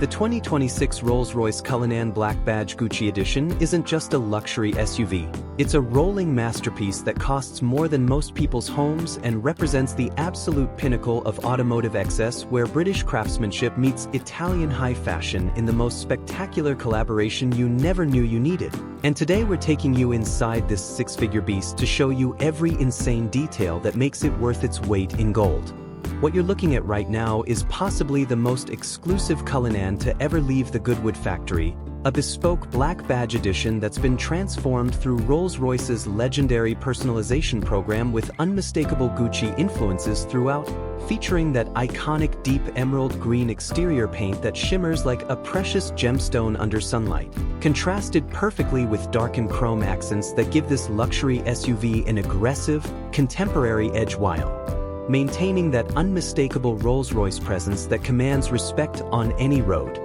The 2026 Rolls-Royce Cullinan Black Badge Gucci Edition isn't just a luxury SUV. It's a rolling masterpiece that costs more than most people's homes and represents the absolute pinnacle of automotive excess, where British craftsmanship meets Italian high fashion in the most spectacular collaboration you never knew you needed. And today we're taking you inside this six-figure beast to show you every insane detail that makes it worth its weight in gold. What you're looking at right now is possibly the most exclusive Cullinan to ever leave the Goodwood factory, a bespoke Black Badge edition that's been transformed through Rolls-Royce's legendary personalization program with unmistakable Gucci influences throughout, featuring that iconic deep emerald green exterior paint that shimmers like a precious gemstone under sunlight, contrasted perfectly with darkened chrome accents that give this luxury SUV an aggressive, contemporary edge while maintaining that unmistakable Rolls-Royce presence that commands respect on any road.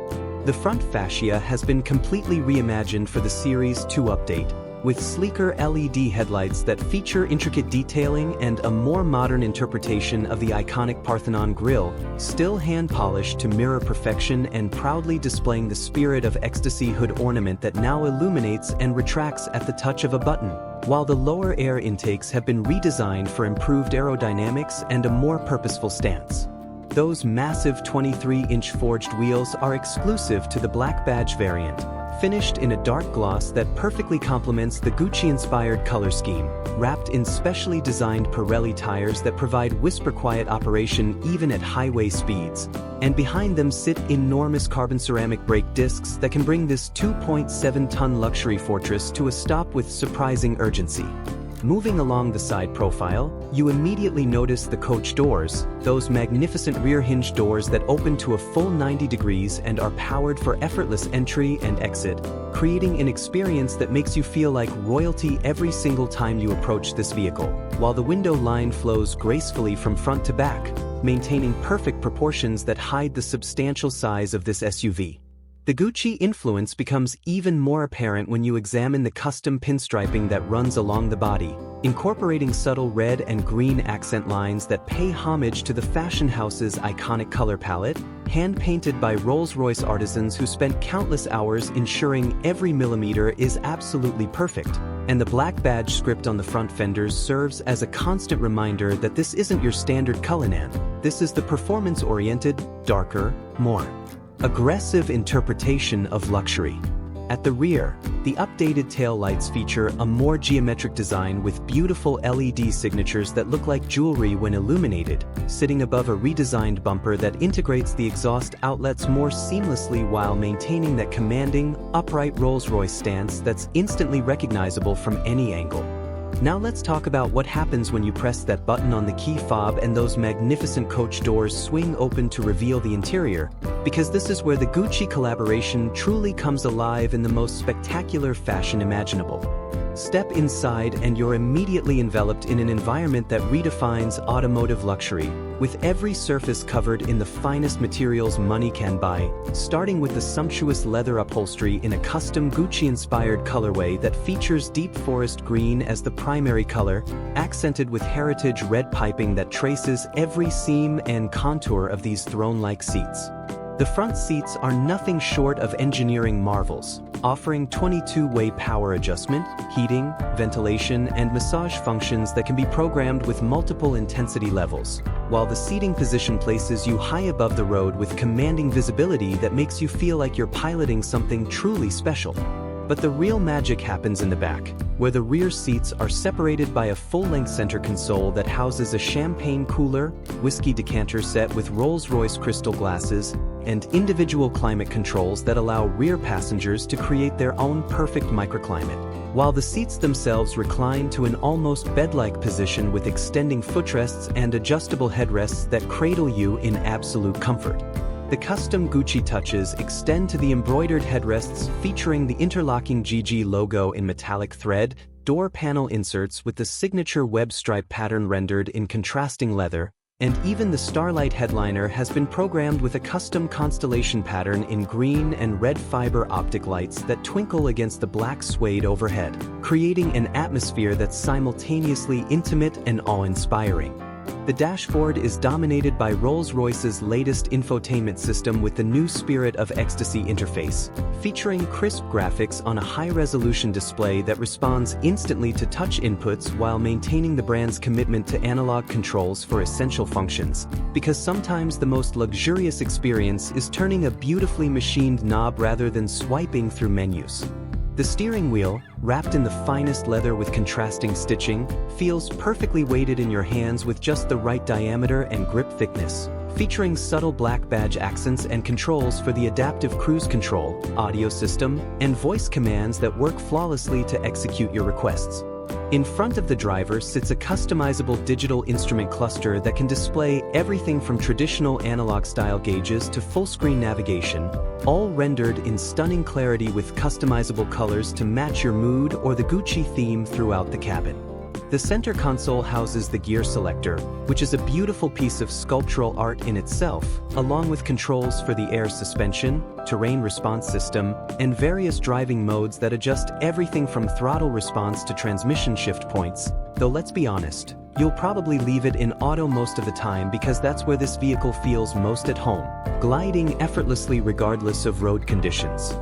The front fascia has been completely reimagined for the Series 2 update, with sleeker LED headlights that feature intricate detailing and a more modern interpretation of the iconic Parthenon grille, still hand-polished to mirror perfection and proudly displaying the Spirit of Ecstasy hood ornament that now illuminates and retracts at the touch of a button, while the lower air intakes have been redesigned for improved aerodynamics and a more purposeful stance. Those massive 23-inch forged wheels are exclusive to the Black Badge variant, finished in a dark gloss that perfectly complements the Gucci-inspired color scheme, wrapped in specially designed Pirelli tires that provide whisper-quiet operation even at highway speeds, and behind them sit enormous carbon ceramic brake discs that can bring this 2.7-ton luxury fortress to a stop with surprising urgency. Moving along the side profile, you immediately notice the coach doors, those magnificent rear hinge doors that open to a full 90 degrees and are powered for effortless entry and exit, creating an experience that makes you feel like royalty every single time you approach this vehicle, while the window line flows gracefully from front to back, maintaining perfect proportions that hide the substantial size of this SUV. The Gucci influence becomes even more apparent when you examine the custom pinstriping that runs along the body, incorporating subtle red and green accent lines that pay homage to the fashion house's iconic color palette, hand-painted by Rolls-Royce artisans who spent countless hours ensuring every millimeter is absolutely perfect. And the Black Badge script on the front fenders serves as a constant reminder that this isn't your standard Cullinan. This is the performance-oriented, darker, more aggressive interpretation of luxury. At the rear, the updated taillights feature a more geometric design with beautiful LED signatures that look like jewelry when illuminated, sitting above a redesigned bumper that integrates the exhaust outlets more seamlessly while maintaining that commanding, upright Rolls-Royce stance that's instantly recognizable from any angle. Now let's talk about what happens when you press that button on the key fob and those magnificent coach doors swing open to reveal the interior, because this is where the Gucci collaboration truly comes alive in the most spectacular fashion imaginable. Step inside and you're immediately enveloped in an environment that redefines automotive luxury, with every surface covered in the finest materials money can buy, starting with the sumptuous leather upholstery in a custom Gucci-inspired colorway that features deep forest green as the primary color, accented with heritage red piping that traces every seam and contour of these throne-like seats. The front seats are nothing short of engineering marvels, offering 22-way power adjustment, heating, ventilation, and massage functions that can be programmed with multiple intensity levels, while the seating position places you high above the road with commanding visibility that makes you feel like you're piloting something truly special. But the real magic happens in the back, where the rear seats are separated by a full-length center console that houses a champagne cooler, whiskey decanter set with Rolls-Royce crystal glasses, and individual climate controls that allow rear passengers to create their own perfect microclimate, while the seats themselves recline to an almost bed-like position with extending footrests and adjustable headrests that cradle you in absolute comfort. The custom Gucci touches extend to the embroidered headrests featuring the interlocking GG logo in metallic thread, door panel inserts with the signature web stripe pattern rendered in contrasting leather, and even the Starlight headliner has been programmed with a custom constellation pattern in green and red fiber optic lights that twinkle against the black suede overhead, creating an atmosphere that's simultaneously intimate and awe-inspiring. The dashboard is dominated by Rolls-Royce's latest infotainment system with the new Spirit of Ecstasy interface, featuring crisp graphics on a high-resolution display that responds instantly to touch inputs while maintaining the brand's commitment to analog controls for essential functions, because sometimes the most luxurious experience is turning a beautifully machined knob rather than swiping through menus. The steering wheel, wrapped in the finest leather with contrasting stitching, feels perfectly weighted in your hands with just the right diameter and grip thickness, featuring subtle black badge accents and controls for the adaptive cruise control, audio system, and voice commands that work flawlessly to execute your requests. In front of the driver sits a customizable digital instrument cluster that can display everything from traditional analog-style gauges to full-screen navigation, all rendered in stunning clarity with customizable colors to match your mood or the Gucci theme throughout the cabin. The center console houses the gear selector, which is a beautiful piece of sculptural art in itself, along with controls for the air suspension, terrain response system, and various driving modes that adjust everything from throttle response to transmission shift points. Though let's be honest, you'll probably leave it in auto most of the time because that's where this vehicle feels most at home, gliding effortlessly regardless of road conditions.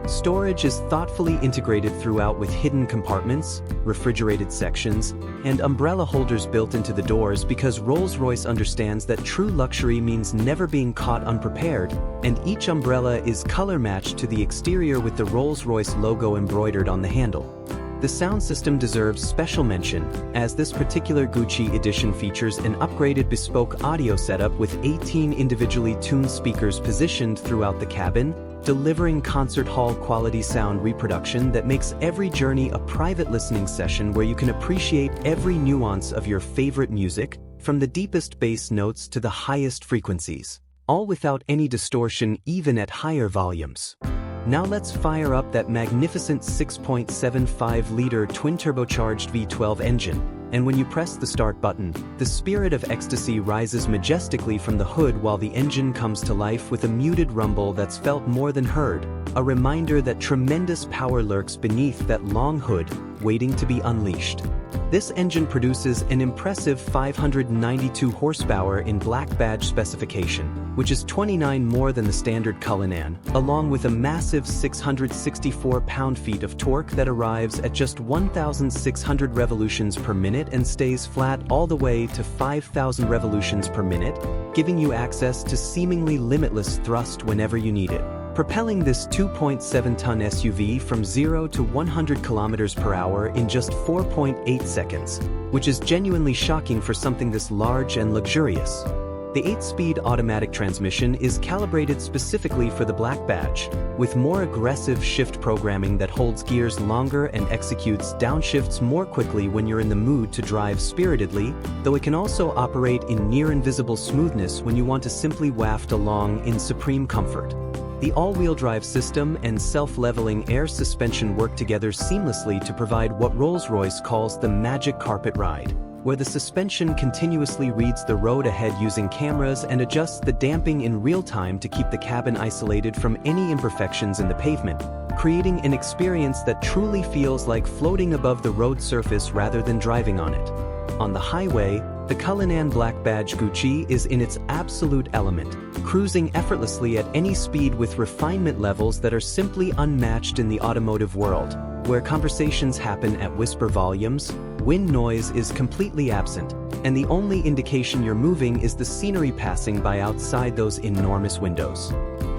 Storage is thoughtfully integrated throughout with hidden compartments, refrigerated sections, and umbrella holders built into the doors because Rolls-Royce understands that true luxury means never being caught unprepared, and each umbrella is color-matched to the exterior with the Rolls-Royce logo embroidered on the handle. The sound system deserves special mention, as this particular Gucci edition features an upgraded bespoke audio setup with 18 individually tuned speakers positioned throughout the cabin, delivering concert hall quality sound reproduction that makes every journey a private listening session where you can appreciate every nuance of your favorite music, from the deepest bass notes to the highest frequencies, all without any distortion even at higher volumes. Now let's fire up that magnificent 6.75-liter twin-turbocharged V12 engine, and when you press the start button, the Spirit of Ecstasy rises majestically from the hood while the engine comes to life with a muted rumble that's felt more than heard, a reminder that tremendous power lurks beneath that long hood, waiting to be unleashed. This engine produces an impressive 592 horsepower in black badge specification, which is 29 more than the standard Cullinan, along with a massive 664 pound-feet of torque that arrives at just 1,600 revolutions per minute and stays flat all the way to 5,000 revolutions per minute, giving you access to seemingly limitless thrust whenever you need it, propelling this 2.7-ton SUV from 0 to 100 kilometers per hour in just 4.8 seconds, which is genuinely shocking for something this large and luxurious. The 8-speed automatic transmission is calibrated specifically for the black badge, with more aggressive shift programming that holds gears longer and executes downshifts more quickly when you're in the mood to drive spiritedly, though it can also operate in near-invisible smoothness when you want to simply waft along in supreme comfort. The all-wheel drive system and self-leveling air suspension work together seamlessly to provide what Rolls-Royce calls the magic carpet ride, where the suspension continuously reads the road ahead using cameras and adjusts the damping in real time to keep the cabin isolated from any imperfections in the pavement, creating an experience that truly feels like floating above the road surface rather than driving on it. On the highway, the Cullinan Black Badge Gucci is in its absolute element, cruising effortlessly at any speed with refinement levels that are simply unmatched in the automotive world, where conversations happen at whisper volumes, wind noise is completely absent, and the only indication you're moving is the scenery passing by outside those enormous windows.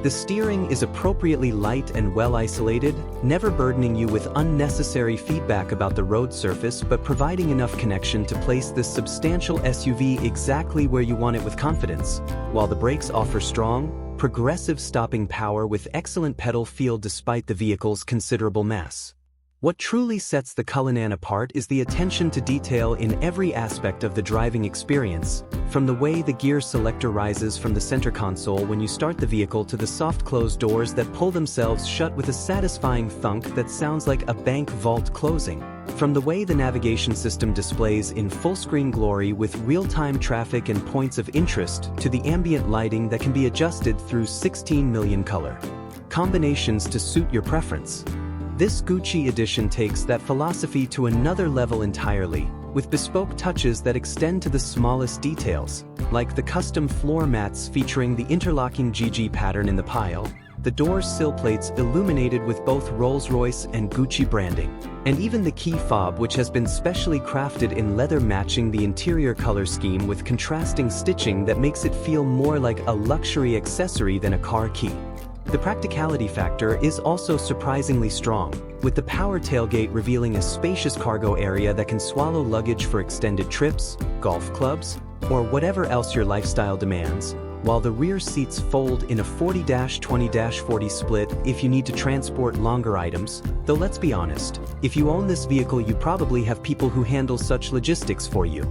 The steering is appropriately light and well-isolated, never burdening you with unnecessary feedback about the road surface but providing enough connection to place this substantial SUV exactly where you want it with confidence, while the brakes offer strong, progressive stopping power with excellent pedal feel despite the vehicle's considerable mass. What truly sets the Cullinan apart is the attention to detail in every aspect of the driving experience, from the way the gear selector rises from the center console when you start the vehicle to the soft-closed doors that pull themselves shut with a satisfying thunk that sounds like a bank vault closing, from the way the navigation system displays in full-screen glory with real-time traffic and points of interest to the ambient lighting that can be adjusted through 16 million color combinations to suit your preference. This Gucci edition takes that philosophy to another level entirely, with bespoke touches that extend to the smallest details, like the custom floor mats featuring the interlocking GG pattern in the pile, the door's sill plates illuminated with both Rolls-Royce and Gucci branding, and even the key fob, which has been specially crafted in leather matching the interior color scheme with contrasting stitching that makes it feel more like a luxury accessory than a car key. The practicality factor is also surprisingly strong, with the power tailgate revealing a spacious cargo area that can swallow luggage for extended trips, golf clubs, or whatever else your lifestyle demands, while the rear seats fold in a 40-20-40 split if you need to transport longer items, though let's be honest, if you own this vehicle you probably have people who handle such logistics for you.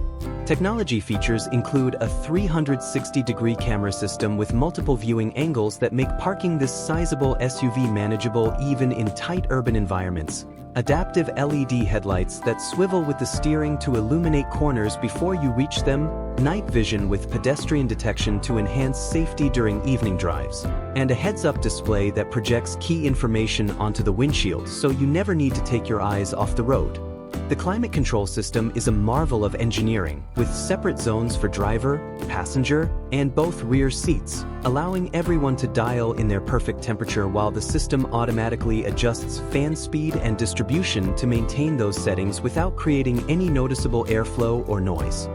Technology features include a 360-degree camera system with multiple viewing angles that make parking this sizable SUV manageable even in tight urban environments, adaptive LED headlights that swivel with the steering to illuminate corners before you reach them, night vision with pedestrian detection to enhance safety during evening drives, and a heads-up display that projects key information onto the windshield so you never need to take your eyes off the road. The climate control system is a marvel of engineering, with separate zones for driver, passenger, and both rear seats, allowing everyone to dial in their perfect temperature while the system automatically adjusts fan speed and distribution to maintain those settings without creating any noticeable airflow or noise.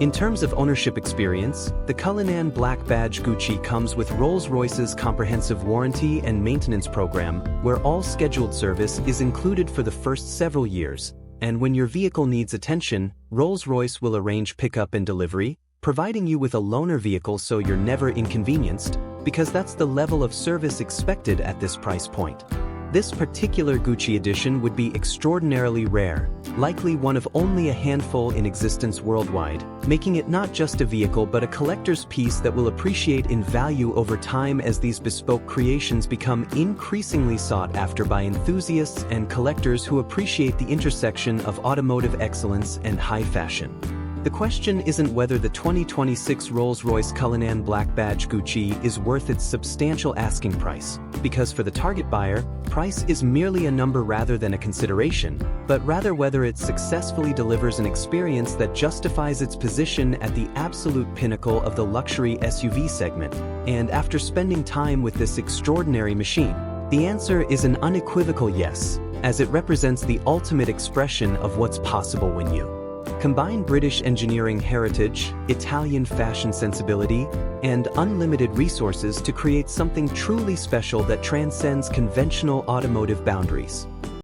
In terms of ownership experience, the Cullinan Black Badge Gucci comes with Rolls-Royce's comprehensive warranty and maintenance program, where all scheduled service is included for the first several years. And when your vehicle needs attention, Rolls-Royce will arrange pickup and delivery, providing you with a loaner vehicle so you're never inconvenienced, because that's the level of service expected at this price point. This particular Gucci edition would be extraordinarily rare, likely one of only a handful in existence worldwide, making it not just a vehicle but a collector's piece that will appreciate in value over time as these bespoke creations become increasingly sought after by enthusiasts and collectors who appreciate the intersection of automotive excellence and high fashion. The question isn't whether the 2026 Rolls-Royce Cullinan Black Badge Gucci is worth its substantial asking price, because for the target buyer, price is merely a number rather than a consideration, but rather whether it successfully delivers an experience that justifies its position at the absolute pinnacle of the luxury SUV segment. And after spending time with this extraordinary machine, the answer is an unequivocal yes, as it represents the ultimate expression of what's possible when you combine British engineering heritage, Italian fashion sensibility, and unlimited resources to create something truly special that transcends conventional automotive boundaries.